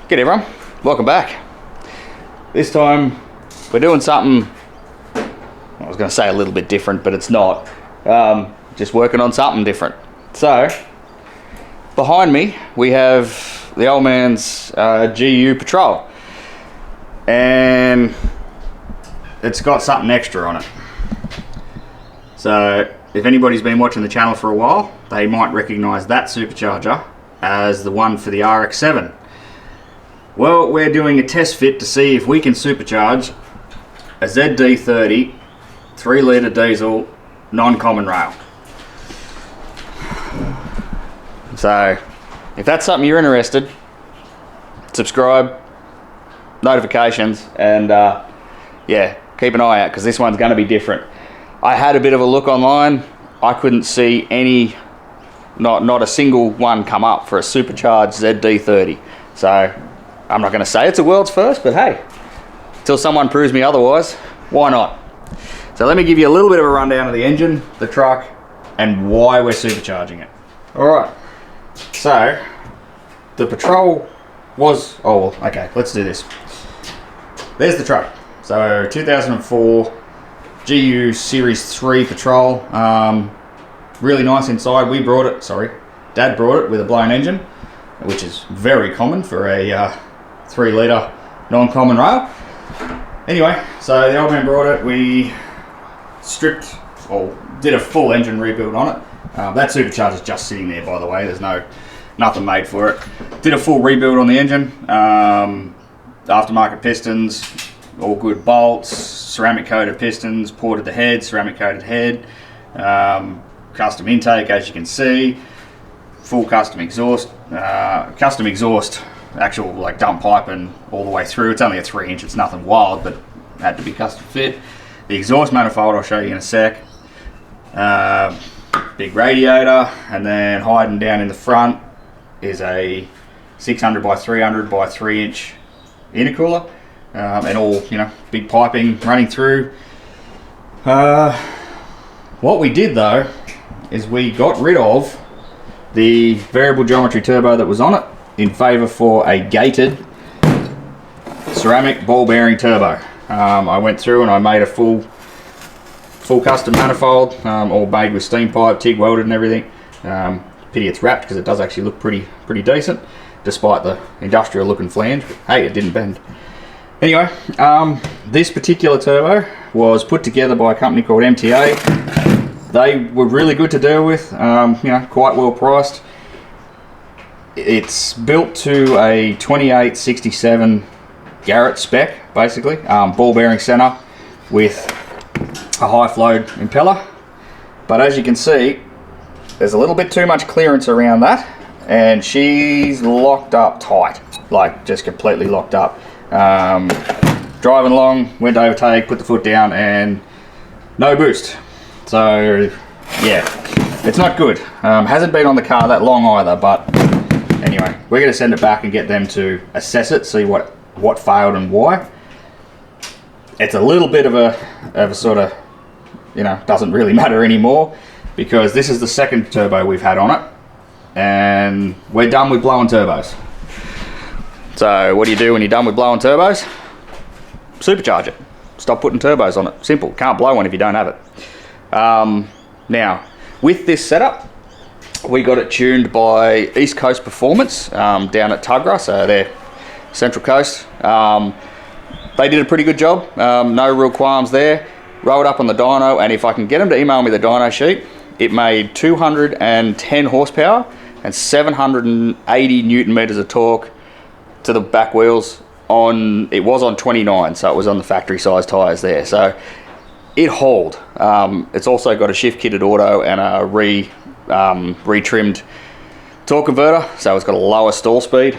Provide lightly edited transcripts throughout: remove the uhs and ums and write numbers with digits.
G'day everyone, welcome back. This time we're doing something, I was going to say a little bit different, but it's not. Just working on something different. So, behind me we have the old man's GU Patrol. And it's got something extra on it. So, if anybody's been watching the channel for a while, they might recognise that supercharger as the one for the RX-7. Well, we're doing a test fit to see if we can supercharge a ZD30 3 litre diesel non-common rail. So, if that's something you're interested, subscribe, notifications, and yeah, keep an eye out because this one's going to be different. I had a bit of a look online. I couldn't see any, not a single one come up for a supercharged ZD30. So I'm not going to say it's a world's first, but hey, till someone proves me otherwise, why not? So let me give you a little bit of a rundown of the engine, the truck, and why we're supercharging it. Alright, so the Patrol was, oh well, okay, let's do this. There's the truck. So 2004 GU Series 3 Patrol. Really nice inside. We brought it, Dad brought it with a blown engine, which is very common for a 3 litre non-common rail. Anyway, so the old man brought it. We stripped, or did a full engine rebuild on it. That supercharger's just sitting there, by the way. There's nothing made for it. Did a full rebuild on the engine. Aftermarket pistons, all good bolts, ceramic coated pistons, ported the head, ceramic coated head, custom intake, as you can see, full custom exhaust, actual like dump pipe and all the way through. It's only a 3-inch, it's nothing wild, but had to be custom fit. The exhaust manifold I'll show you in a sec. Big radiator, and then hiding down in the front is a 600 by 300 by 3-inch intercooler, and all, you know, big piping running through. What we did though is we got rid of the variable geometry turbo that was on it in favour for a gated ceramic ball bearing turbo. I went through and I made a full custom manifold, all made with steam pipe, TIG welded and everything. Pity it's wrapped because it does actually look pretty decent, despite the industrial looking flange, but hey, it didn't bend. Anyway, this particular turbo was put together by a company called MTA. They were really good to deal with, you know, quite well priced. It's built to a 2867 Garrett spec, basically, ball bearing center with a high flow impeller. But as you can see, there's a little bit too much clearance around that, and she's locked up tight, like just completely locked up. Driving along, went to overtake, put the foot down, and no boost. So yeah, it's not good. Hasn't been on the car that long either, but anyway, we're going to send it back and get them to assess it, see what failed and why. It's a little bit of a sort of, you know, doesn't really matter anymore, because this is the second turbo we've had on it, and we're done with blowing turbos. So what do you do when you're done with blowing turbos? Supercharge it. Stop putting turbos on it. Simple. Can't blow one if you don't have it. Now, with this setup, we got it tuned by East Coast Performance down at Tuggerah, so they're Central Coast. They did a pretty good job. No real qualms there. Rolled up on the dyno, and if I can get them to email me the dyno sheet, it made 210 horsepower and 780 newton meters of torque to the back wheels. It was on 29, so it was on the factory size tires there, so it hauled. It's also got a shift kitted auto and a re-trimmed torque converter, so it's got a lower stall speed.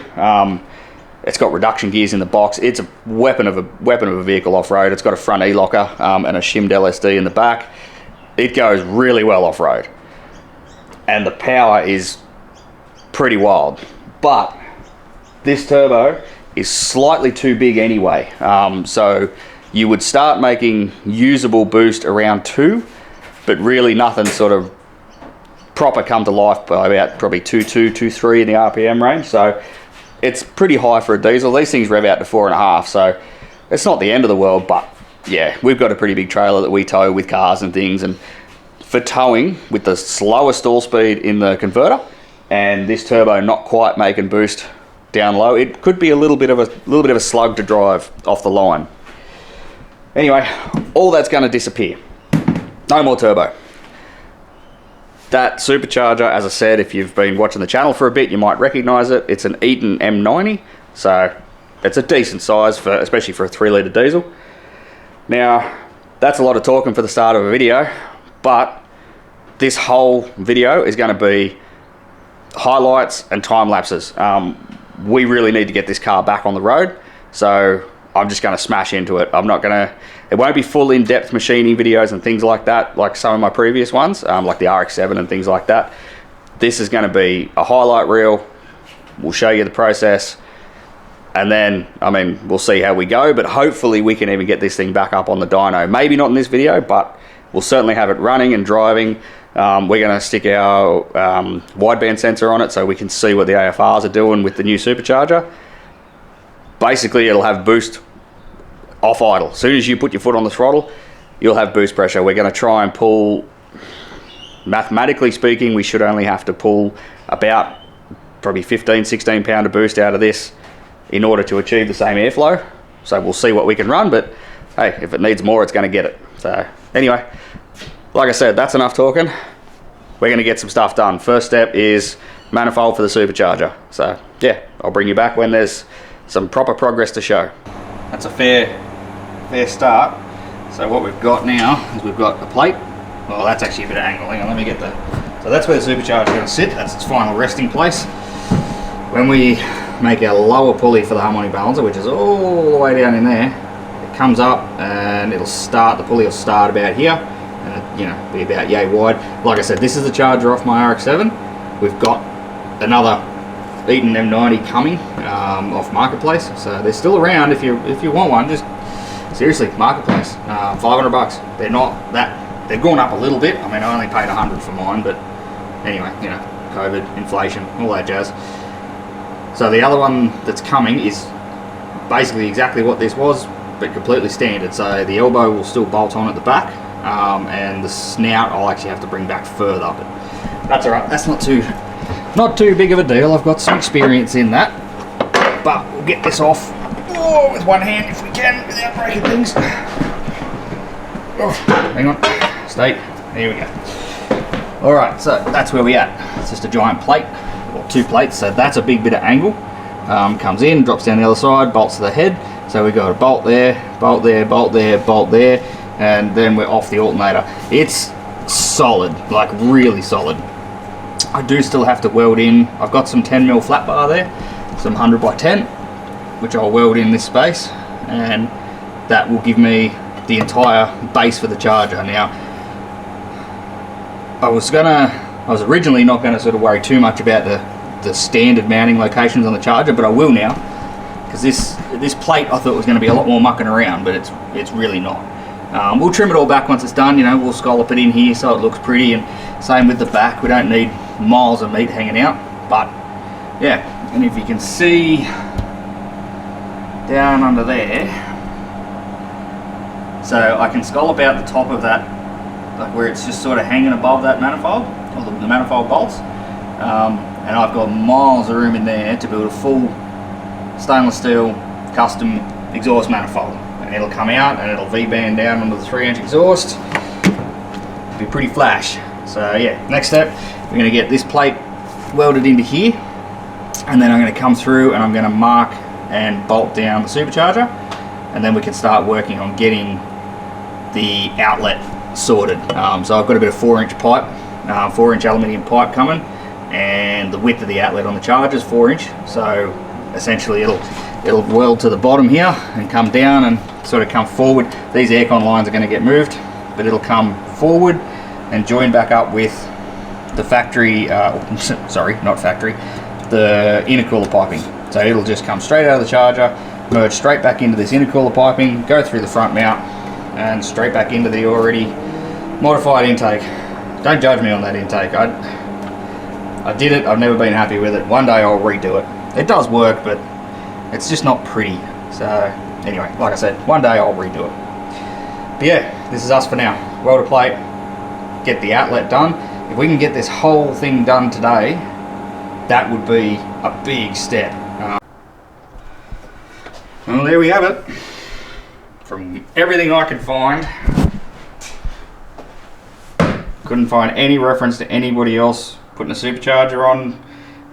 It's got reduction gears in the box. It's a weapon of a vehicle off-road. It's got a front e-locker and a shimmed LSD in the back. It goes really well off-road, and the power is pretty wild. But this turbo is slightly too big anyway, so you would start making usable boost around 2, but really nothing sort of proper come to life by about probably 2.2, 2.3 in the RPM range. So it's pretty high for a diesel. These things rev out to 4.5, so it's not the end of the world, but yeah, we've got a pretty big trailer that we tow with cars and things, and for towing with the slower stall speed in the converter and this turbo not quite making boost down low, it could be a little bit of a slug to drive off the line. Anyway, all that's going to disappear. No more turbo. That supercharger, as I said, if you've been watching the channel for a bit, you might recognize it. It's an Eton M90, so it's a decent size, for especially for a 3-litre diesel. Now, that's a lot of talking for the start of a video, but this whole video is going to be highlights and time lapses. We really need to get this car back on the road, so I'm just going to smash into it. It won't be full in-depth machining videos and things like that, like some of my previous ones, like the RX-7 and things like that. This is going to be a highlight reel. We'll show you the process, and then, I mean, we'll see how we go, but hopefully we can even get this thing back up on the dyno. Maybe not in this video, but we'll certainly have it running and driving. We're going to stick our wideband sensor on it so we can see what the AFRs are doing with the new supercharger. Basically, it'll have boost off idle. As soon as you put your foot on the throttle, you'll have boost pressure. We're going to try and pull, mathematically speaking, we should only have to pull about probably 15-16 pound of boost out of this in order to achieve the same airflow. So we'll see what we can run, but hey, if it needs more, it's going to get it. So anyway, like I said, that's enough talking. We're going to get some stuff done. First step is manifold for the supercharger. So yeah, I'll bring you back when there's some proper progress to show. That's a fair start. So what we've got now is we've got a plate. Well, that's actually a bit of angle. Hang on, let me get the... So that's where the supercharger is going to sit. That's its final resting place. When we make our lower pulley for the harmonic balancer, which is all the way down in there, it comes up and it'll start, the pulley will start about here, and it, be about yay wide. Like I said, this is the charger off my RX-7. We've got another Eton M90 coming off Marketplace, so they're still around if you want one. Just seriously, Marketplace, $500. They're not that, they've gone up a little bit. I mean, I only paid 100 for mine, but anyway, COVID, inflation, all that jazz. So the other one that's coming is basically exactly what this was, but completely standard. So the elbow will still bolt on at the back, and the snout I'll actually have to bring back further, but that's all right. That's not too big of a deal. I've got some experience in that, but we'll get this off with one hand if we can without breaking things. Oh, hang on, stay. There we go. All right, so that's where we at. It's just a giant plate, or 2 plates, so that's a big bit of angle. Comes in, drops down the other side, bolts to the head. So we've got a bolt there, bolt there, bolt there, bolt there, and then we're off the alternator. It's solid, like really solid. I do still have to weld in, I've got some 10mm flat bar there, some 100 by 10, which I'll weld in this space, and that will give me the entire base for the charger. Now, I was originally not going to sort of worry too much about the standard mounting locations on the charger, but I will now, because this plate I thought was going to be a lot more mucking around, but it's really not. We'll trim it all back once it's done, we'll scallop it in here so it looks pretty, and same with the back. We don't need miles of meat hanging out, but yeah, and if you can see down under there, so I can scallop out the top of that, like where it's just sort of hanging above that manifold, or the manifold bolts, and I've got miles of room in there to build a full stainless steel custom exhaust manifold, and it'll come out and it'll V-band down onto the 3-inch exhaust. It'll be pretty flash. So yeah, next step, we're going to get this plate welded into here, and then I'm going to come through and I'm going to mark and bolt down the supercharger, and then we can start working on getting the outlet sorted. So I've got a bit of 4-inch pipe, 4-inch aluminium pipe coming, and the width of the outlet on the charger is 4-inch. So essentially it'll weld to the bottom here and come down and sort of come forward. These aircon lines are going to get moved, but it'll come forward and join back up with the factory, sorry, not factory, the intercooler piping. So it'll just come straight out of the charger, merge straight back into this intercooler piping, go through the front mount, and straight back into the already modified intake. Don't judge me on that intake. I did it, I've never been happy with it. One day I'll redo it. It does work, but it's just not pretty. So anyway, like I said, one day I'll redo it. But yeah, this is us for now. Welder plate, get the outlet done. If we can get this whole thing done today, that would be a big step. Well, there we have it. From everything I could find, couldn't find any reference to anybody else putting a supercharger on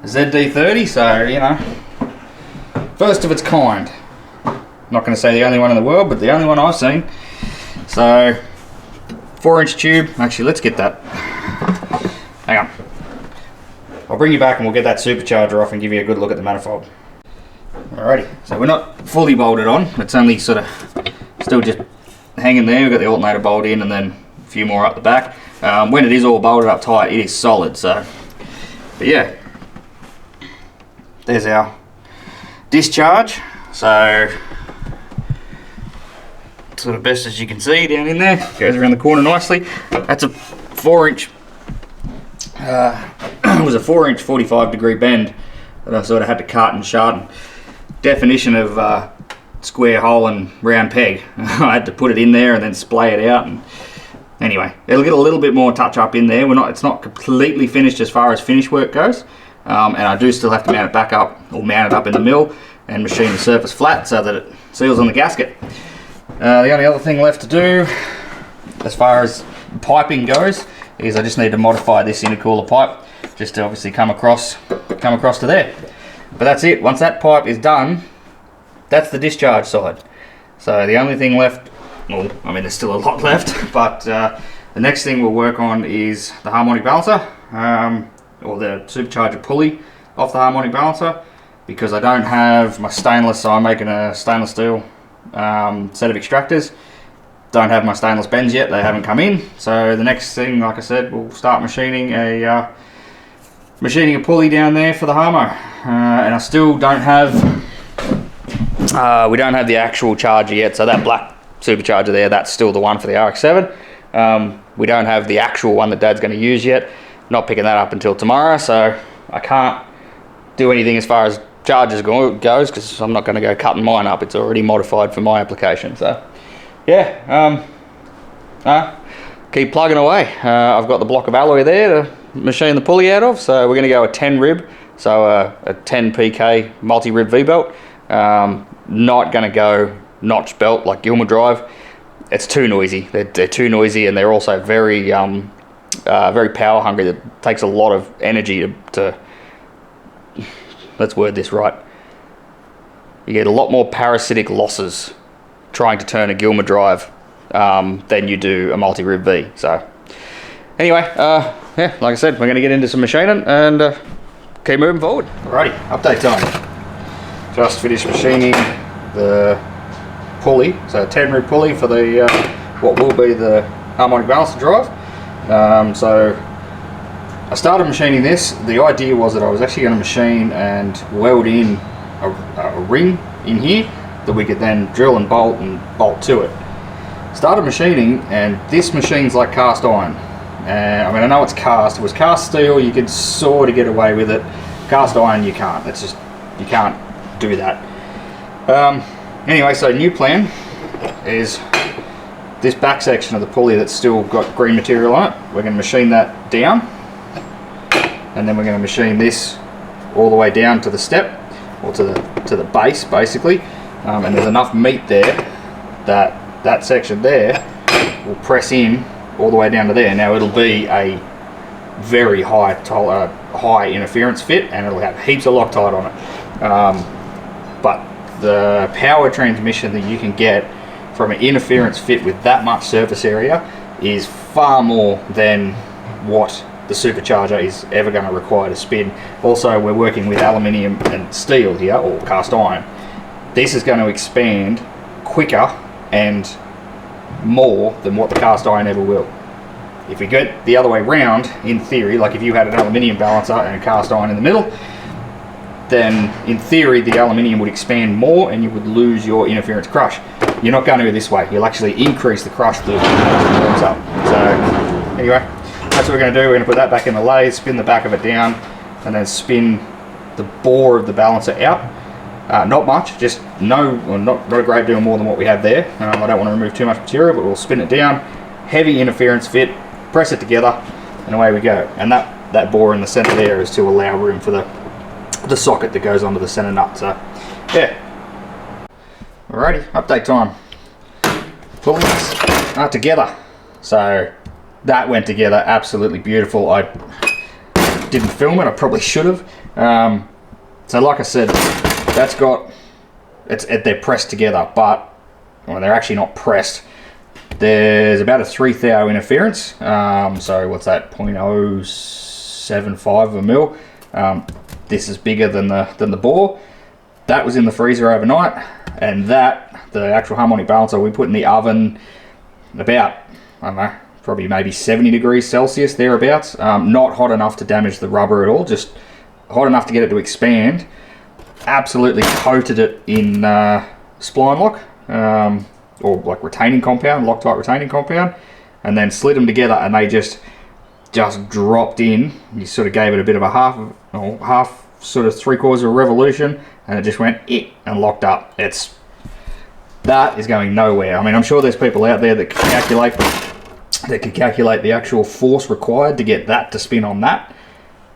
a ZD30, so you know, first of its kind. Not going to say the only one in the world, but the only one I've seen. So 4-inch tube. Actually, let's get that. Hang on. I'll bring you back and we'll get that supercharger off and give you a good look at the manifold. Alrighty, so we're not fully bolted on. It's only sort of still just hanging there. We've got the alternator bolt in and then a few more up the back. When it is all bolted up tight, it is solid. So, but yeah, there's our discharge. So, sort of best as you can see down in there. Goes around the corner nicely. That's a 4-inch. It was a 4-inch 45-degree bend that I sort of had to cut and sharpen. Definition of square hole and round peg. I had to put it in there and then splay it out. And anyway, it'll get a little bit more touch up in there. It's not completely finished as far as finish work goes, and I do still have to mount it back up, or mount it up in the mill and machine the surface flat so that it seals on the gasket. The only other thing left to do as far as piping goes is I just need to modify this intercooler pipe just to obviously come across to there. But that's it. Once that pipe is done, that's the discharge side. So the only thing left, well, I mean there's still a lot left, but the next thing we'll work on is the harmonic balancer, or the supercharger pulley off the harmonic balancer, because I don't have my stainless, so I'm making a stainless steel set of extractors. Don't have my stainless bends yet, they haven't come in. So the next thing, like I said, we'll start machining a pulley down there for the harmo. And I still don't have, we don't have the actual charger yet, so that black supercharger there, that's still the one for the RX-7. We don't have the actual one that Dad's going to use yet. Not picking that up until tomorrow, so I can't do anything as far as chargers goes, because I'm not going to go cutting mine up. It's already modified for my application. So yeah, keep plugging away. I've got the block of alloy there to machine the pulley out of, so we're going to go a 10 rib, so a 10 PK multi-rib V-belt. Not going to go notch belt like Gilmer Drive. It's too noisy. They're too noisy, and they're also very very power hungry. It takes a lot of energy to let's word this right. You get a lot more parasitic losses trying to turn a Gilmer Drive than you do a multi-rib V. So anyway, yeah, like I said, we're going to get into some machining and keep moving forward. Alrighty, update time. Just finished machining the pulley, so a 10 rib pulley for the what will be the harmonic balancer drive. So I started machining this. The idea was that I was actually going to machine and weld in a ring in here that we could then drill and bolt to it. Started machining, and this machine's like cast iron. I mean, I know it's cast. If it was cast steel, you could sort of get away with it. Cast iron, you can't. It's just, you can't do that. Anyway, so new plan is this back section of the pulley that's still got green material on it. We're going to machine that down, and then we're going to machine this all the way down to the step, or to the base basically. And there's enough meat there that that section there will press in all the way down to there. Now it'll be a very high interference fit, and it'll have heaps of Loctite on it. But the power transmission that you can get from an interference fit with that much surface area is far more than what the supercharger is ever going to require to spin. Also, we're working with aluminium and steel here, or cast iron. This is going to expand quicker and more than what the cast iron ever will. If we get the other way round, in theory, like if you had an aluminium balancer and a cast iron in the middle, then in theory the aluminium would expand more and you would lose your interference crush. You're not going to go this way. You'll actually increase the crush as it warms up. So anyway, that's what we're going to do. We're going to put that back in the lathe, spin the back of it down, and then spin the bore of the balancer out. Not much, just not a great deal more than what we had there. I don't want to remove too much material, but we'll spin it down, heavy interference fit, press it together, and away we go. And that bore in the center there is to allow room for the socket that goes onto the center nut. So yeah. Alrighty, update time. Pulleys are together. So that went together absolutely beautiful. I didn't film it, I probably should have. So like I said, they're pressed together, but they're actually not pressed. There's about a 3 thou interference. So what's that? 0.075 of a mil. This is bigger than the bore. That was in the freezer overnight, and the actual harmonic balancer we put in the oven about, I don't know, probably maybe 70 degrees Celsius thereabouts. Not hot enough to damage the rubber at all, just hot enough to get it to expand. Absolutely coated it in spline lock, or like retaining compound, Loctite retaining compound, and then slid them together, and they just dropped in. You sort of gave it a bit of a half sort of 3/4 of a revolution, and it just went and locked up. That is going nowhere. I mean, I'm sure there's people out there that can calculate the actual force required to get that to spin on that,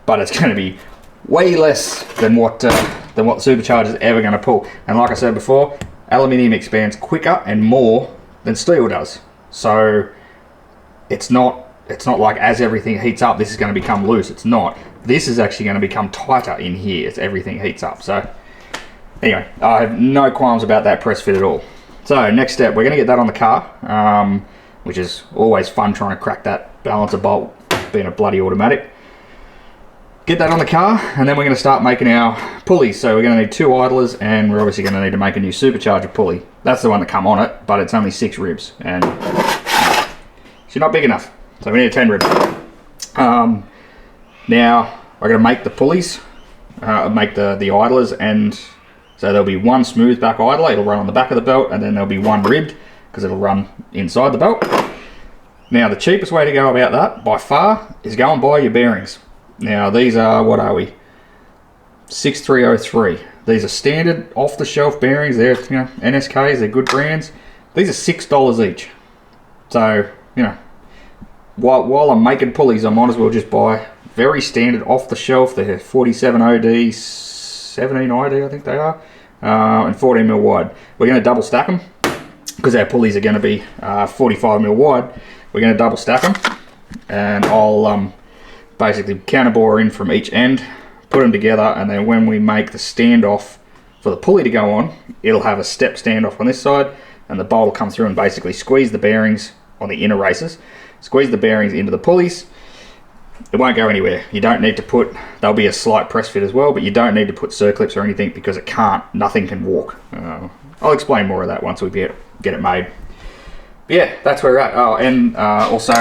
but it's going to be way less than what the Supercharger is ever going to pull. And like I said before, aluminium expands quicker and more than steel does. So it's not like as everything heats up, this is going to become loose. It's not. This is actually going to become tighter in here as everything heats up. So anyway, I have no qualms about that press fit at all. So next step, we're going to get that on the car, which is always fun trying to crack that balancer bolt, being a bloody automatic. Get that on the car, and then we're going to start making our pulleys. So we're going to need 2 idlers, and we're obviously going to need to make a new supercharger pulley. That's the one that come on it, but it's only 6 ribs, and she's not big enough. So we need a 10 rib. Now we're going to make the pulleys, make the idlers, and so there'll be one smooth back idler. It'll run on the back of the belt, and then there'll be one ribbed because it'll run inside the belt. Now the cheapest way to go about that by far is go and buy your bearings. Now these are, what are we? 6303. These are standard off-the-shelf bearings. They're NSKs. They're good brands. These are $6 each. So while I'm making pulleys, I might as well just buy very standard off-the-shelf. They're 47 OD, 17 ID, I think they are, and 14 mil wide. We're going to double stack them because our pulleys are going to be 45 mil wide. We're going to double stack them, and I'll basically counterbore in from each end, put them together, and then when we make the standoff for the pulley to go on, it'll have a step standoff on this side, and the bolt will come through and basically squeeze the bearings on the inner races, squeeze the bearings into the pulleys. It won't go anywhere. You don't need to put, there'll be a slight press fit as well, but you don't need to put circlips or anything because nothing can walk. I'll explain more of that once we get it made. But yeah, that's where we're at. Oh, and also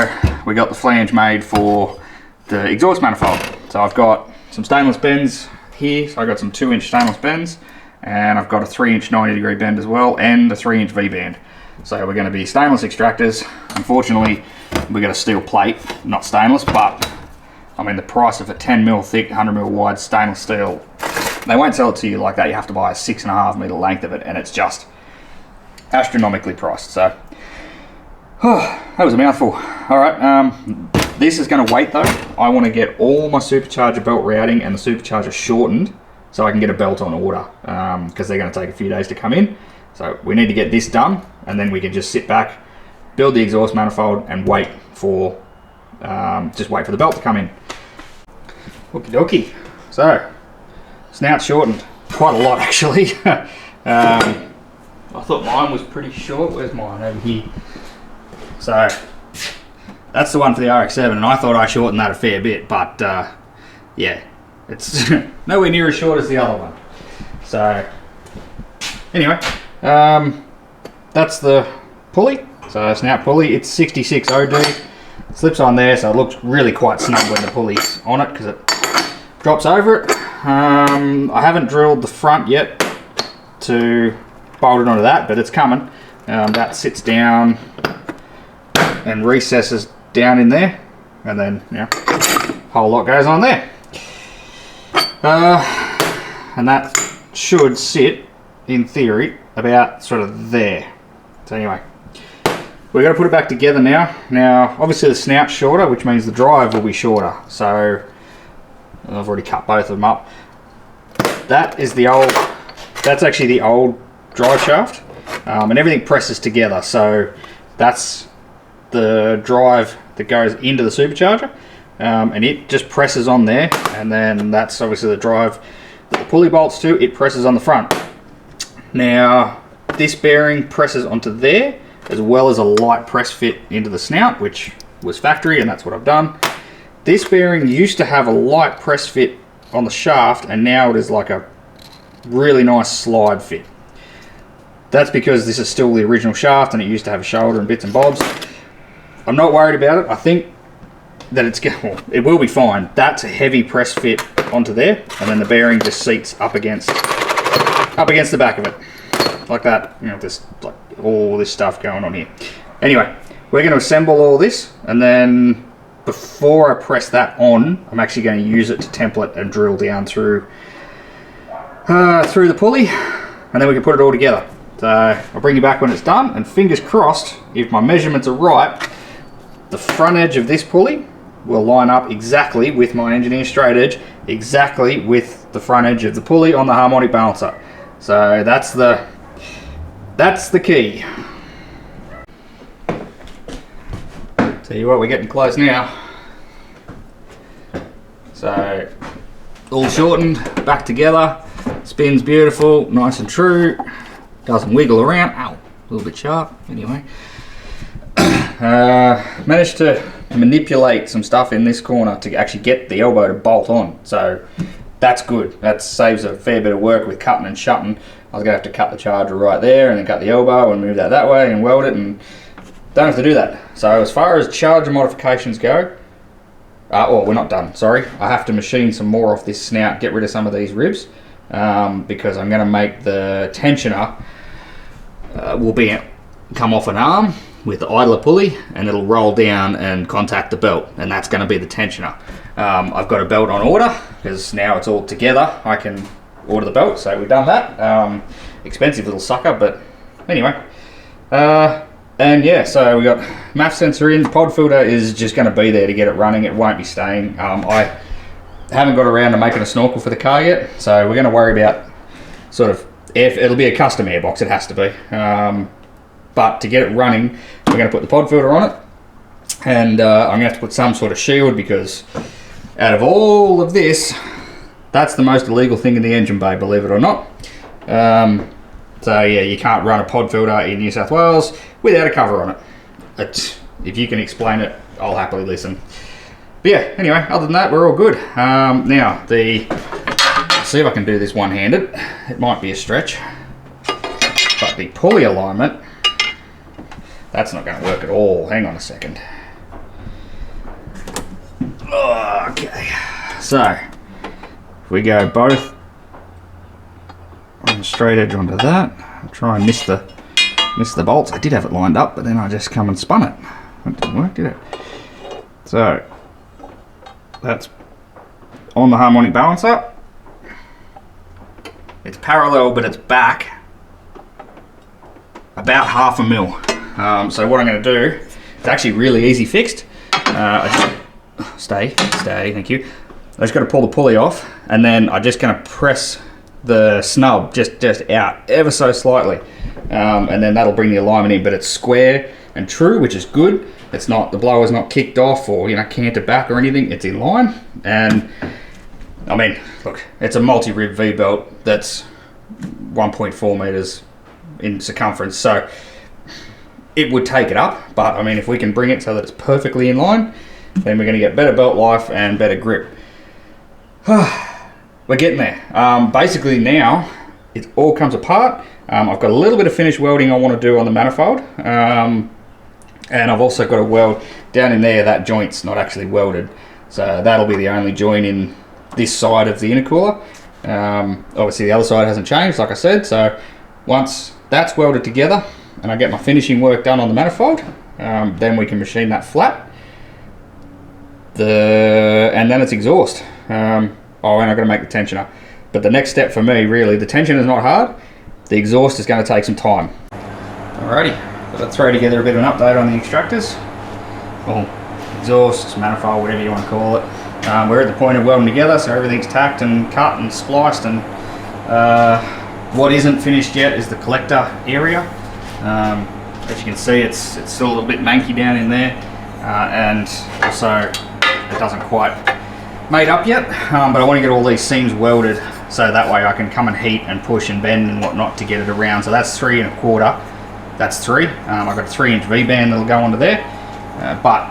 we got the flange made for the exhaust manifold. So I've got some stainless bends here. So I've got some 2-inch stainless bends, and I've got a 3-inch 90-degree bend as well, and a 3-inch V-band. So we're going to be stainless extractors. Unfortunately, we got a steel plate, not stainless, but I mean the price of a 10 mil thick, 100 mil wide stainless steel, they won't sell it to you like that. You have to buy a 6.5 meter length of it, and it's just astronomically priced. So that was a mouthful. All right. This is going to wait though. I want to get all my supercharger belt routing and the supercharger shortened so I can get a belt on order, because they're going to take a few days to come in. So we need to get this done, and then we can just sit back, build the exhaust manifold, and wait for the belt to come in. Okie dokie. So snout shortened quite a lot actually. I thought mine was pretty short. Where's mine? Over here. So that's the one for the RX-7, and I thought I shortened that a fair bit, but yeah, it's nowhere near as short as the other one. So anyway, that's the pulley. So snout pulley, it's 66 OD. Slips on there, so it looks really quite snug when the pulley's on it because it drops over it. I haven't drilled the front yet to bolt it onto that, but it's coming. That sits down and recesses down in there, and then a whole lot goes on there. and that should sit, in theory, about sort of there. So anyway, we're going to put it back together now. Now, obviously the snout's shorter, which means the drive will be shorter. So I've already cut both of them up. That is the old, that's actually the old drive shaft, and everything presses together. So that's the drive that goes into the supercharger, and it just presses on there, and then that's obviously the drive that the pulley bolts to. It presses on the front. Now this bearing presses onto there, as well as a light press fit into the snout, which was factory, and that's what I've done. This bearing used to have a light press fit on the shaft, and now it is like a really nice slide fit. That's because this is still the original shaft, and it used to have a shoulder and bits and bobs. I'm not worried about it. I think that well, it will be fine. That's a heavy press fit onto there, and then the bearing just seats up against the back of it, like that. You know, there's like all this stuff going on here. Anyway, we're going to assemble all this, and then before I press that on, I'm actually going to use it to template and drill down through the pulley, and then we can put it all together. So I'll bring you back when it's done, and fingers crossed, if my measurements are right, the front edge of this pulley will line up exactly with my engineer straight edge, exactly with the front edge of the pulley on the harmonic balancer. So that's the key. Tell you what, we're getting close now. So all shortened, back together, spins beautiful, nice and true, doesn't wiggle around. Ow, a little bit sharp. Anyway, managed to manipulate some stuff in this corner to actually get the elbow to bolt on. So that's good. That saves a fair bit of work with cutting and shutting. I was going to have to cut the charger right there and then cut the elbow and move that way and weld it, and don't have to do that. So as far as charger modifications go, oh, we're not done, sorry. I have to machine some more off this snout, get rid of some of these ribs, because I'm going to make the tensioner come off an arm with the idler pulley, and it'll roll down and contact the belt, and that's going to be the tensioner. I've got a belt on order, because now it's all together. I can order the belt, so we've done that. Expensive little sucker, but anyway. And yeah, so we got MAF sensor in. Pod filter is just going to be there to get it running. It won't be staying. I haven't got around to making a snorkel for the car yet, so we're going to worry about sort of it'll be a custom airbox. It has to be. But to get it running, we're going to put the pod filter on it, and I'm going to have to put some sort of shield, because out of all of this, that's the most illegal thing in the engine bay, believe it or not. So yeah, you can't run a pod filter in New South Wales without a cover on it. If you can explain it, I'll happily listen. But yeah, anyway, other than that, we're all good. Now, let's see if I can do this one-handed. It might be a stretch. But the pulley alignment, that's not going to work at all. Hang on a second. Okay, so if we go both on the straight edge onto that, I'll try and miss the bolts. I did have it lined up, but then I just come and spun it. That didn't work, did it? So that's on the harmonic balancer. It's parallel, but it's back about 1/2 mil. So what I'm going to do, it's actually really easy fixed. Stay, thank you. I just got to pull the pulley off, and then I'm just going to press the snub just out ever so slightly, and then that'll bring the alignment in. But it's square and true, which is good. It's not, the blower's not kicked off or canted back or anything. It's in line, and I mean, look, it's a multi-rib V-belt that's 1.4 meters in circumference, so it would take it up. But I mean, if we can bring it so that it's perfectly in line, then we're going to get better belt life and better grip. We're getting there. Basically now it all comes apart. I've got a little bit of finished welding I want to do on the manifold, and I've also got a weld down in there. That joint's not actually welded, so that'll be the only joint in this side of the intercooler. Obviously the other side hasn't changed, like I said, so once that's welded together and I get my finishing work done on the manifold, then we can machine that flat. And then it's exhaust. Oh, and I've got to make the tensioner. But the next step for me, really, the tension is not hard. The exhaust is going to take some time. Alrighty, so let's throw together a bit of an update on the extractors. Well, exhaust, manifold, whatever you want to call it. We're at the point of welding together, so everything's tacked and cut and spliced, and what isn't finished yet is the collector area. As you can see, it's still a little bit manky down in there, and also it doesn't quite made up yet, but I want to get all these seams welded so that way I can come and heat and push and bend and whatnot to get it around. So that's 3 1/4. That's 3. I've got a 3-inch V-band that'll go onto there, but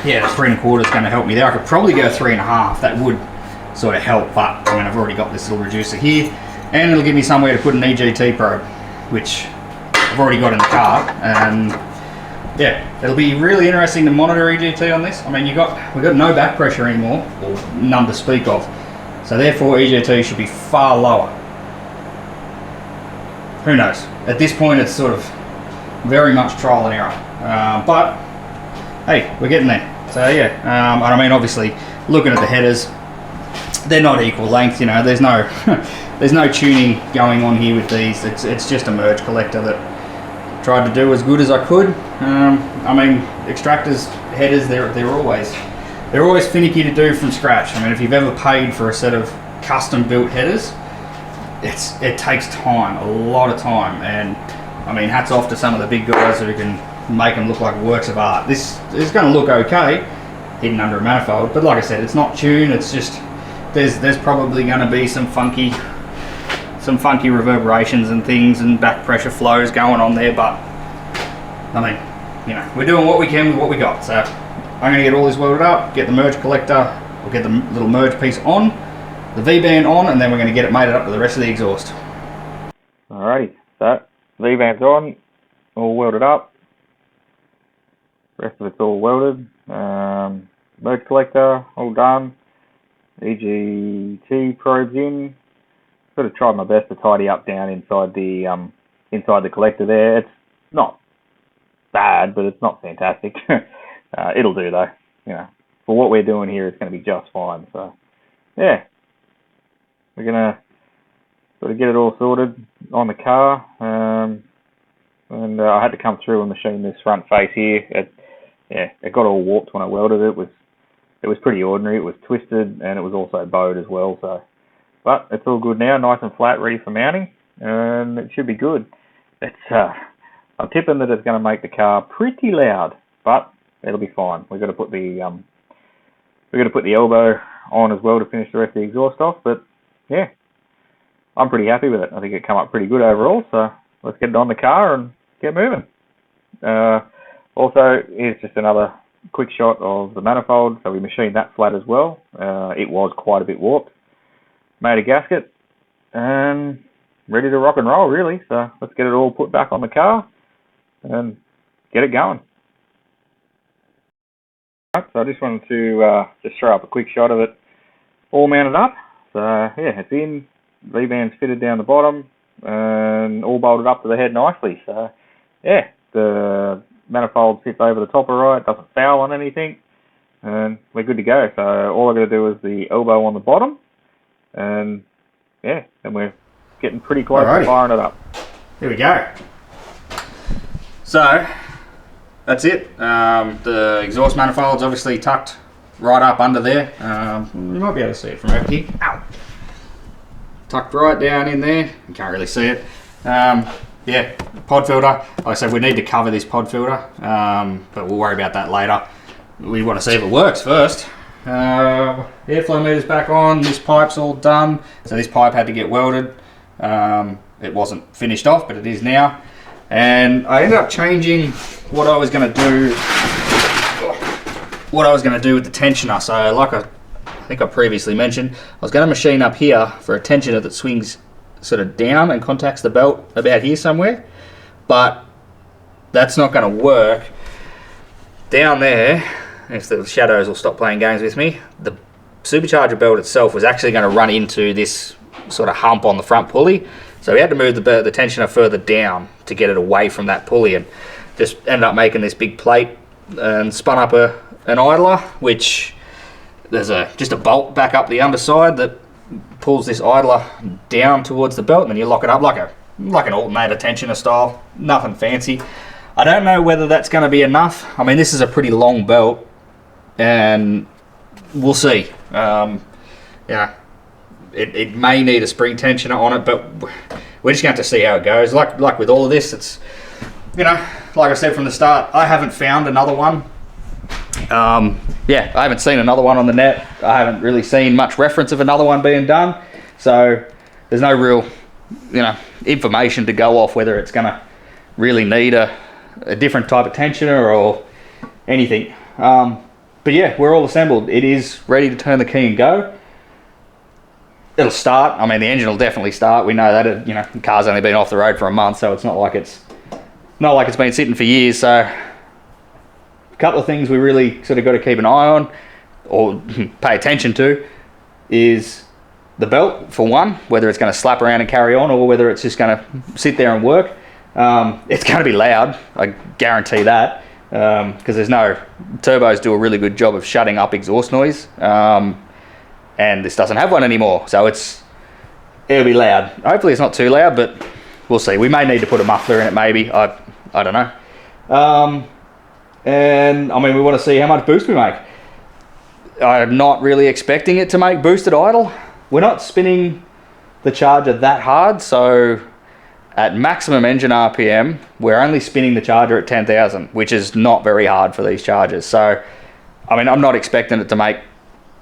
yeah, 3 1/4 is going to help me there. I could probably go 3 1/2. That would sort of help, but I mean, I've already got this little reducer here, and it'll give me somewhere to put an EGT probe, which I've already got in the car. And yeah, it'll be really interesting to monitor EGT on this. I mean, we've got no back pressure anymore, or none to speak of. So therefore, EGT should be far lower. Who knows? At this point, it's sort of very much trial and error. But hey, we're getting there. So yeah, and I mean, obviously, looking at the headers, they're not equal length. You know, there's no there's no tuning going on here with these. It's just a merge collector that tried to do as good as I could. I mean, extractors, headers, they're always finicky to do from scratch. I mean, if you've ever paid for a set of custom built headers, it takes time, a lot of time. And I mean, hats off to some of the big guys who can make them look like works of art. This is going to look okay hidden under a manifold, but like I said, it's not tuned. It's just there's probably going to be some funky reverberations and things and back pressure flows going on there. But I mean, you know, we're doing what we can with what we got. So I'm going to get all this welded up, get the merge collector, we'll get the little merge piece on, the V-band on, and then we're going to get it mated up to the rest of the exhaust. Alrighty, so V-band's on, all welded up. Rest of it's all welded. Merge collector all done. EGT probes in. Sort of tried my best to tidy up down inside the collector there. It's not bad, but it's not fantastic. It'll do though. You know, for what we're doing here, it's going to be just fine. So yeah, we're gonna sort of get it all sorted on the car. And I had to come through and machine this front face here. It got all warped when I welded it. It was pretty ordinary. It was twisted, and it was also bowed as well. So, but it's all good now, nice and flat, ready for mounting, and it should be good. I'm tipping that it's going to make the car pretty loud, but it'll be fine. We've got to put the elbow on as well to finish the rest of the exhaust off. But yeah, I'm pretty happy with it. I think it came up pretty good overall. So let's get it on the car and get moving. Also, here's just another quick shot of the manifold. So we machined that flat as well. It was quite a bit warped. Made a gasket and ready to rock and roll, really. So let's get it all put back on the car and get it going. So I just wanted to just throw up a quick shot of it all mounted up. So yeah, it's in. V-band's fitted down the bottom and all bolted up to the head nicely. So yeah, the manifold sits over the top right, doesn't foul on anything, and we're good to go. So all I've got to do is the elbow on the bottom, and yeah, and we're getting pretty close to firing it up. Here we go. So that's it. The exhaust manifold's obviously tucked right up under there. You might be able to see it from over here. Ow! Tucked right down in there. You can't really see it. Yeah, pod filter. Like I said, we need to cover this pod filter, but we'll worry about that later. We want to see if it works first. Airflow meter's back on. This pipe's all done. So this pipe had to get welded. It wasn't finished off, but it is now. And I ended up changing what I was going to do. With the tensioner. So like I think I previously mentioned, I was going to machine up here for a tensioner that swings sort of down and contacts the belt about here somewhere, but that's not going to work. Down there, if the shadows will stop playing games with me, the supercharger belt itself was actually going to run into this sort of hump on the front pulley, so we had to move the tensioner further down to get it away from that pulley, and just ended up making this big plate and spun up an idler, which there's just a bolt back up the underside that pulls this idler down towards the belt, and then you lock it up like an alternator tensioner style. Nothing fancy. I don't know whether that's going to be enough. I mean, this is a pretty long belt, and we'll see. Yeah, it may need a spring tensioner on it, but we're just going to have to see how it goes. Like with all of this, it's, you know, like I said from the start, I haven't found another one. Yeah, I haven't seen another one on the net. I haven't really seen much reference of another one being done, so there's no real, you know, information to go off whether it's going to really need a different type of tensioner or anything. But yeah, we're all assembled. It is ready to turn the key and go. It'll start. I mean, the engine will definitely start. We know that. You know, the car's only been off the road for a month, so it's not like it's been sitting for years. So a couple of things we really sort of got to keep an eye on or pay attention to is the belt, for one, whether it's going to slap around and carry on or whether it's just going to sit there and work. It's going to be loud, I guarantee that, because there's no, turbos do a really good job of shutting up exhaust noise, and this doesn't have one anymore, so it'll be loud. Hopefully it's not too loud, but we'll see. We may need to put a muffler in it, maybe. I don't know. And I mean, we want to see how much boost we make. I'm not really expecting it to make boosted idle. We're not spinning the charger that hard, so at maximum engine RPM, we're only spinning the charger at 10,000, which is not very hard for these chargers. So, I mean, I'm not expecting it to make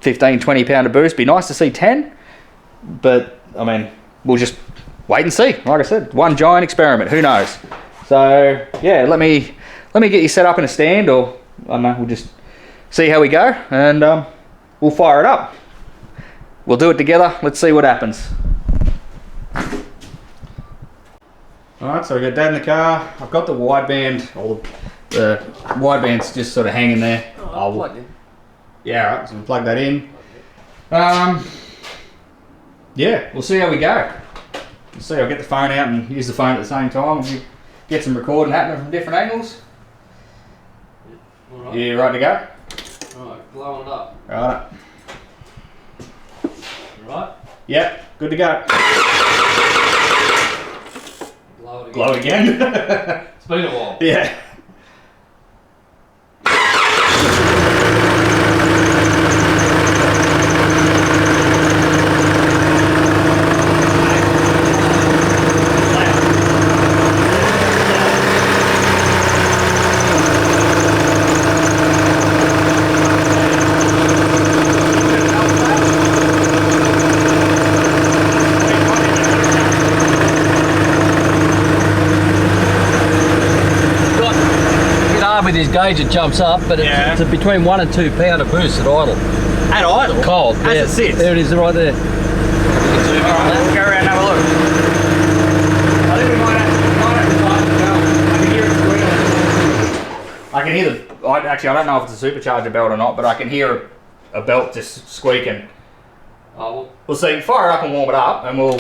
15, 20 pound of boost. Be nice to see 10, but I mean, we'll just wait and see. Like I said, one giant experiment, who knows? So yeah, let me get you set up in a stand, or I don't know, we'll just see how we go, and we'll fire it up. We'll do it together. Let's see what happens. Alright, so we got Dad in the car. I've got the wideband, or the wideband's just sort of hanging there. Oh, plugged in. Yeah, alright, so we'll plug that in. Yeah, we'll see how we go. We'll see, I'll get the phone out and use the phone at the same time. We'll get some recording happening from different angles. Alright. You ready to go? Alright, blowing it up. Right. Right? Yep, good to go. Blow it again. Blow again. It's been a while. Yeah. With his gauge it jumps up, but it's a between 1 and 2 pound of boost at idle. At idle? Cold. As it sits? There it is, right there. Alright, we'll go around and have a look. I think we might have to tighten the belt. I can hear it squealing. I can hear the... Actually, I don't know if it's a supercharger belt or not, but I can hear a belt just squeaking. Oh, well. We'll see. Fire it up and warm it up, and we'll...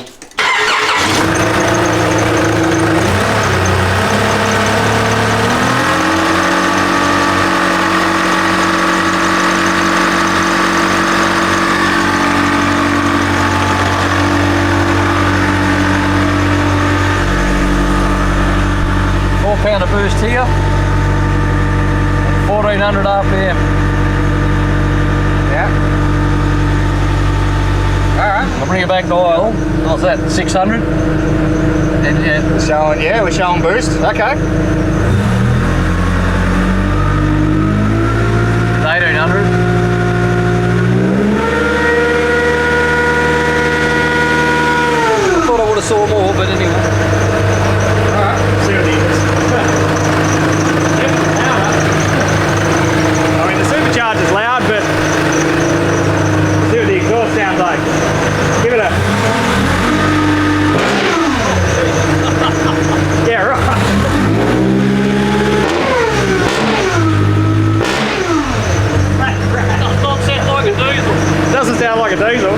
4 pound of boost here, 1400 RPM. Yeah. Alright. I'll bring it back to idle. What's that, 600? And yeah. We're showing boost. Okay. 1800. I thought I would have saw more, but anyway. Alright, see what it is. I mean, the supercharger's loud, but see what the exhaust sounds like. Give it a... Yeah, right. Does not sound like a diesel. Doesn't sound like a diesel.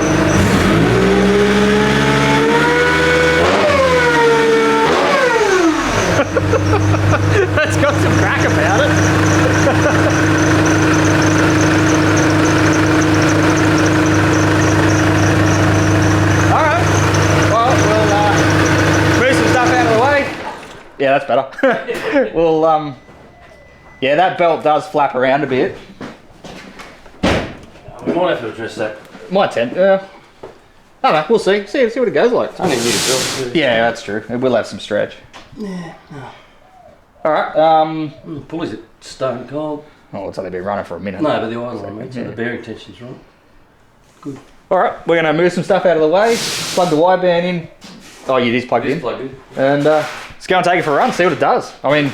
Yeah, that's better. Well, yeah, that belt does flap around a bit. We might have to address that. Might tend. I don't know. We'll see. See what it goes like. It's only new belt. Yeah, that's true. It will have some stretch. Yeah. All right. The pulleys are stone cold. Oh, it's only been running for a minute. No, but the idle on, mate. So the bearing tension's right. Good. All right, we're going to move some stuff out of the way. Plug the wide band in. Oh, it is plugged in. Plugged in. And let's go and take it for a run. See what it does. I mean,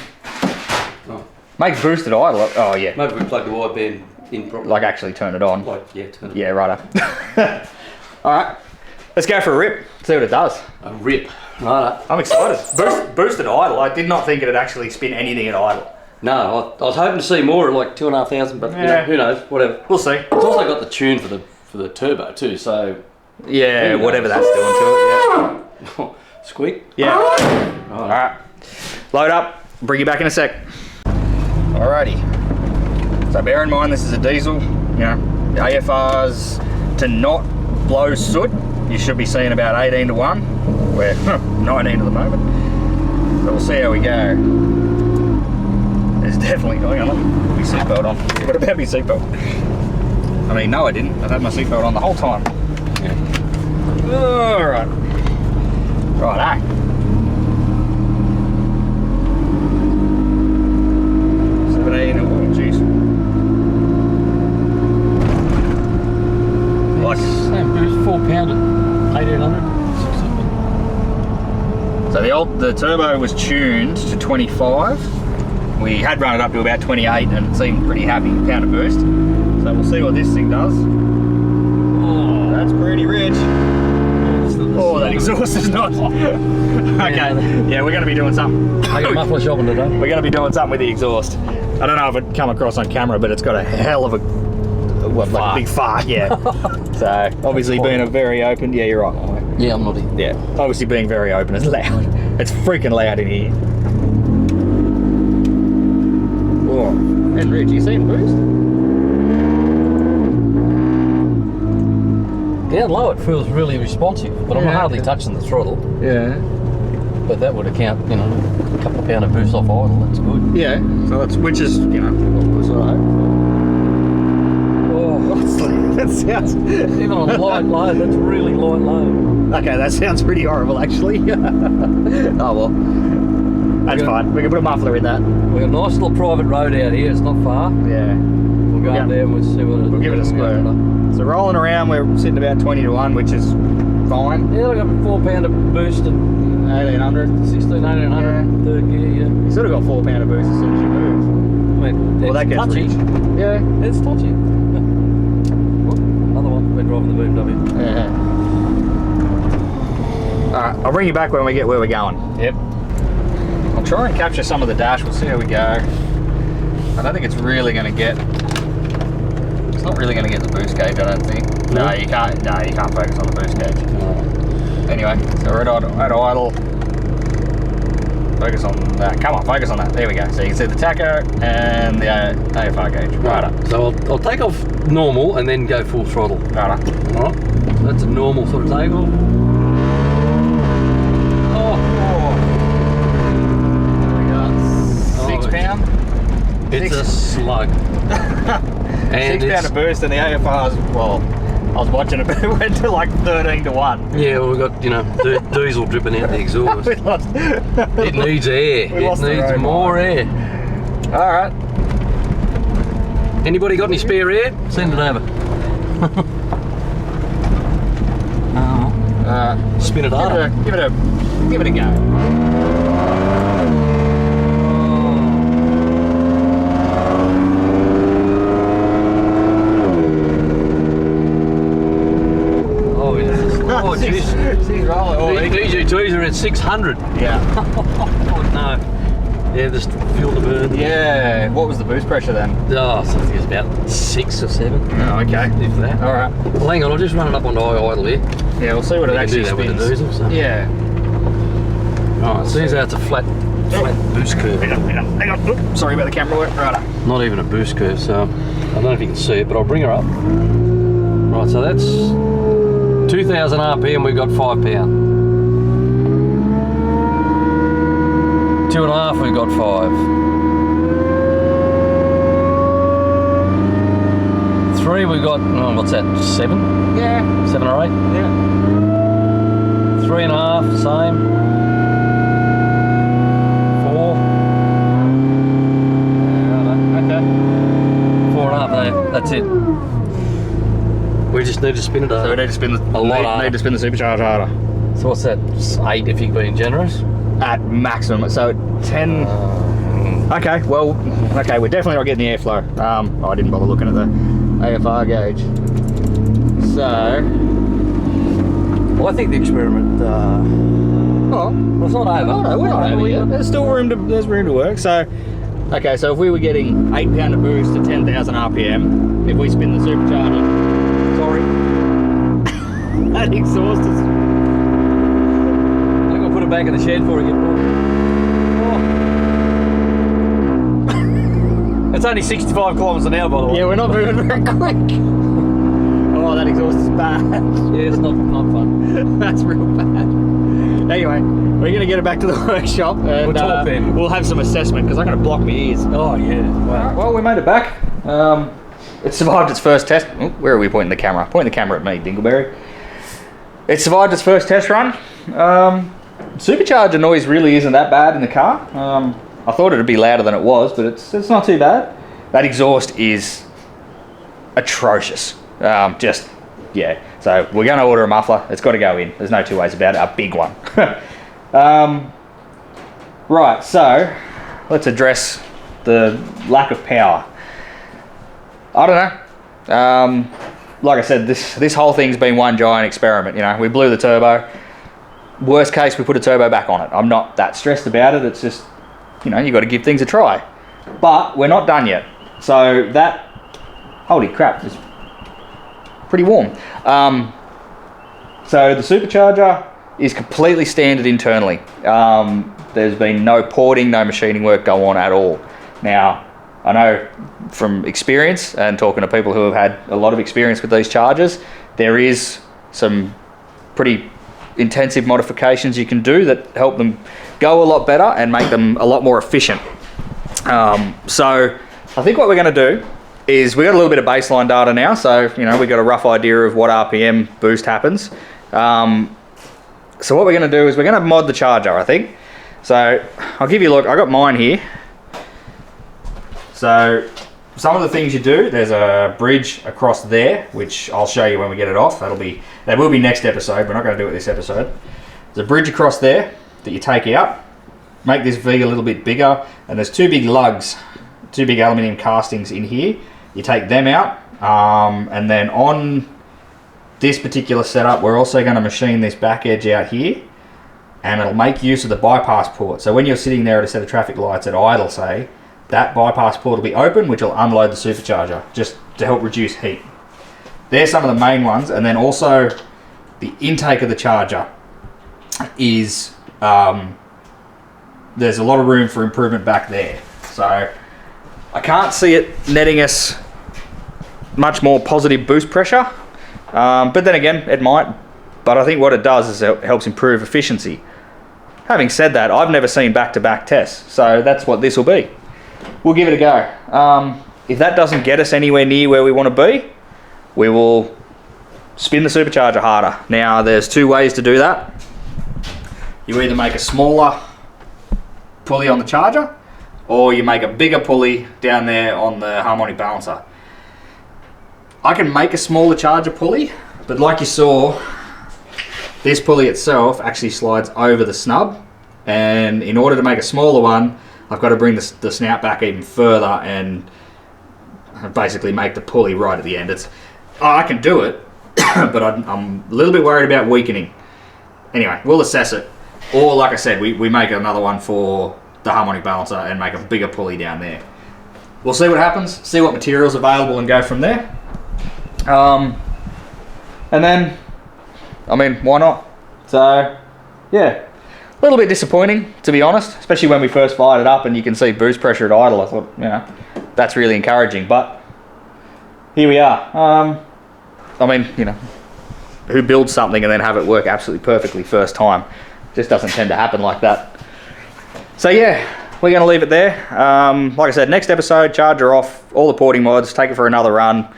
makes boosted idle. Oh yeah. Maybe we plug the wide band in properly. Like actually turn it on. Like, yeah, turn it on. Yeah, righto. All right, let's go for a rip. See what it does. A rip. Righto. I'm excited. Boosted idle. I did not think it'd actually spin anything at idle. No, I was hoping to see more at like 2,500, but you know, who knows? Whatever. We'll see. It's also got the tune for the turbo too, so yeah, whatever that's doing to it. Yeah. Squeak. Yeah. All right. Load up. Bring you back in a sec. Alrighty. So bear in mind this is a diesel. You know, the AFRs to not blow soot, you should be seeing about 18 to 1. We're 19 at the moment. So we'll see how we go. There's definitely going on. Put my seatbelt on. What about my seatbelt? I mean, no, I didn't. I've had my seatbelt on the whole time. Yeah. Alright. Right, 17, oh jeez. Like, same boost, 4 pounder, 1800. So the turbo was tuned to 25. We had run it up to about 28 and it seemed pretty happy, pound of boost. So we'll see what this thing does. Oh, that's pretty rich. Oh, that exhaust is not. Okay, yeah, we're going to be doing something. I got muffler shopping today. We're going to be doing something with the exhaust. I don't know if it come across on camera, but it's got a hell of a like a big fart, yeah. So obviously being a very open, yeah, you're right. Yeah, I'm naughty. Yeah, obviously being very open is loud. It's freaking loud in here. Oh, and Rich, you seen boost? Down low it feels really responsive, but I'm hardly touching the throttle. Yeah. But that would account, you know, a couple of pound of boost off idle, that's good. Yeah, so that's, which is, you know, what sort of oh, that sounds... Even on light load, that's really light load. Okay, that sounds pretty horrible actually. Oh well, that's fine. We can put a muffler in that. We've got a nice little private road out here, it's not far. Yeah. We'll go up there and we'll see what it is. We'll give it a square. So rolling around, we're sitting about 20 to 1, which is fine. Yeah, we got 4 pound of boost and 1800. 16, 1800, Yeah. third gear, yeah. You sort of got 4 pound of boost as soon as you move. I mean, Well, that gets touchy. rich. Yeah. It's touchy. Another one, we're driving the BMW. Yeah. Alright, I'll bring you back when we get where we're going. Yep. I'll try and capture some of the dash, we'll see how we go. I don't think it's really going to get... It's not really going to get the boost gauge, I don't think. No, you can't focus on the boost gauge. No. Anyway, so we're at idle. Focus on that. Come on, focus on that. There we go. So you can see the tacho and the AFR gauge. Right. So I'll take off normal and then go full throttle. Right. Alright. That's a normal sort of takeoff. It's a slug. And 6 pound of boost and the AFR's, well, I was watching it, but it went to like 13 to 1. Yeah, well, we've got, you know, diesel dripping out the exhaust. It needs air. It needs more air. Alright. Anybody got any spare air? Send it over. Spin it harder. Give it a go. Oh, jeez. She's rolling. DG2s are at 600. Yeah. Oh, no. Yeah, just feel the burn. Yeah. What was the boost pressure then? Oh, so I think it's about 6 or 7. Oh, okay. If that. All right. Well, hang on, I'll just run it up onto high idle here. Yeah, we'll see what it actually do that spins. with the diesel, so. Yeah. Alright, it seems out it's a flat boost curve. Hang on. Oops, sorry about the camera work. Right. Not even a boost curve, so I don't know if you can see it, but I'll bring her up. Right, so that's 2,000 RPM, we've got 5 pound. 2.5, we've got 5. 3, we've got, oh, what's that, 7? Yeah. 7 or 8? Yeah. 3.5, same. 4. Okay. 4.5, no, that's it. We just need to spin it So we harder. need to spin the harder. need to spin the supercharger harder. So what's that? 8 if you're being generous. At maximum. So 10. Okay. Well. Okay. We're definitely not getting the airflow. I didn't bother looking at the AFR gauge. So. Well, I think the experiment. Oh, Well, it's not over. no, we're not over yet. There's still room to work. So. Okay. So if we were getting 8 pound of boost to 10,000 RPM, if we spin the supercharger, sorry, that exhaust is. I'm gonna put it back in the shed before we get more. Oh. It's only 65 kilometres an hour, by the way. Yeah, we're not moving very quick. Oh, that exhaust is bad. Yeah, it's not fun. That's real bad. Anyway, we're going to get it back to the workshop and We'll talk then. we'll have some assessment because I'm going to block my ears. Oh yeah. Wow. Well, we made it back. It survived its first test. Oh, where are we pointing the camera? Point the camera at me, Dingleberry. It survived its first test run. Supercharger noise really isn't that bad in the car. I thought it would be louder than it was, but it's not too bad. That exhaust is atrocious. Yeah. So we're going to order a muffler. It's got to go in. There's no two ways about it. A big one. Right. So let's address the lack of power. I don't know. Like I said, this whole thing's been one giant experiment. You know, we blew the turbo. Worst case, we put a turbo back on it. I'm not that stressed about it. It's just, you know, you got to give things a try. But we're not done yet. So that, holy crap, it's pretty warm. So the supercharger is completely standard internally. There's been no porting, no machining work go on at all. Now, I know from experience and talking to people who have had a lot of experience with these chargers, there is some pretty intensive modifications you can do that help them go a lot better and make them a lot more efficient. So I think what we're going to do is we got a little bit of baseline data now, so you know we got a rough idea of what RPM boost happens. So what we're going to do is we're going to mod the charger, I think. So I'll give you a look. I got mine here. So some of the things you do, there's a bridge across there, which I'll show you when we get it off. That will be next episode. We're not going to do it this episode. There's a bridge across there that you take out, make this V a little bit bigger, and there's two big lugs, two big aluminium castings in here. You take them out, and then on this particular setup, we're also going to machine this back edge out here, and it'll make use of the bypass port. So when you're sitting there at a set of traffic lights at idle, say, that bypass port will be open, which will unload the supercharger, just to help reduce heat. There's some of the main ones, and then also the intake of the charger is, there's a lot of room for improvement back there. So I can't see it netting us much more positive boost pressure, but then again, it might. But I think what it does is it helps improve efficiency. Having said that, I've never seen back-to-back tests, so that's what this will be. We'll give it a go. If that doesn't get us anywhere near where we want to be, we will spin the supercharger harder. Now, there's two ways to do that. You either make a smaller pulley on the charger, or you make a bigger pulley down there on the harmonic balancer. I can make a smaller charger pulley, but like you saw, this pulley itself actually slides over the snub, and in order to make a smaller one, I've got to bring the snout back even further and basically make the pulley right at the end. I can do it, but I'm a little bit worried about weakening. Anyway, we'll assess it. Or like I said, we make another one for the harmonic balancer and make a bigger pulley down there. We'll see what happens, see what material's available and go from there. And then, I mean, why not? So, yeah. A little bit disappointing, to be honest, especially when we first fired it up and you can see boost pressure at idle. I thought, you know, that's really encouraging, but here we are. I mean, you know, who builds something and then have it work absolutely perfectly first time? Just doesn't tend to happen like that. So yeah, we're going to leave it there. Like I said, next episode, charger off, all the porting mods, take it for another run,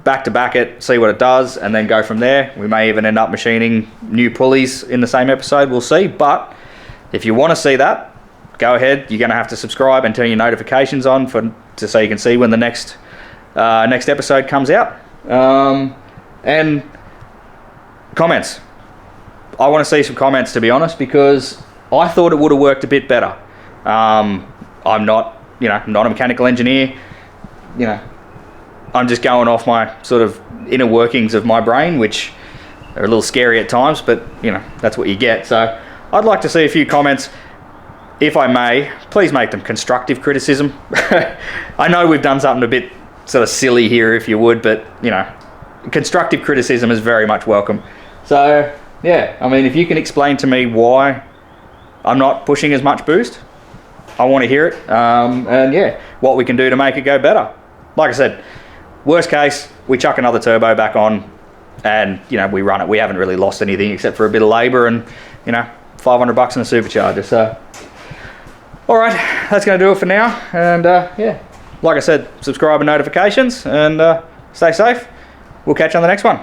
back to back it, see what it does, and then go from there. We may even end up machining new pulleys in the same episode, we'll see. But if you want to see that, go ahead. You're going to have to subscribe and turn your notifications on so you can see when the next episode comes out. And comments. I want to see some comments, to be honest, because I thought it would have worked a bit better. I'm not a mechanical engineer. I'm just going off my sort of inner workings of my brain, which are a little scary at times, but that's what you get. So I'd like to see a few comments. If I may, please make them constructive criticism. I know we've done something a bit sort of silly here, if you would, but constructive criticism is very much welcome. So yeah, I mean, if you can explain to me why I'm not pushing as much boost, I want to hear it. And yeah, what we can do to make it go better. Like I said, worst case, we chuck another turbo back on and we run it. We haven't really lost anything except for a bit of labor and $500 in a supercharger. So all right, that's going to do it for now. And yeah, like I said, subscribe and notifications, and stay safe. We'll catch you on the next one.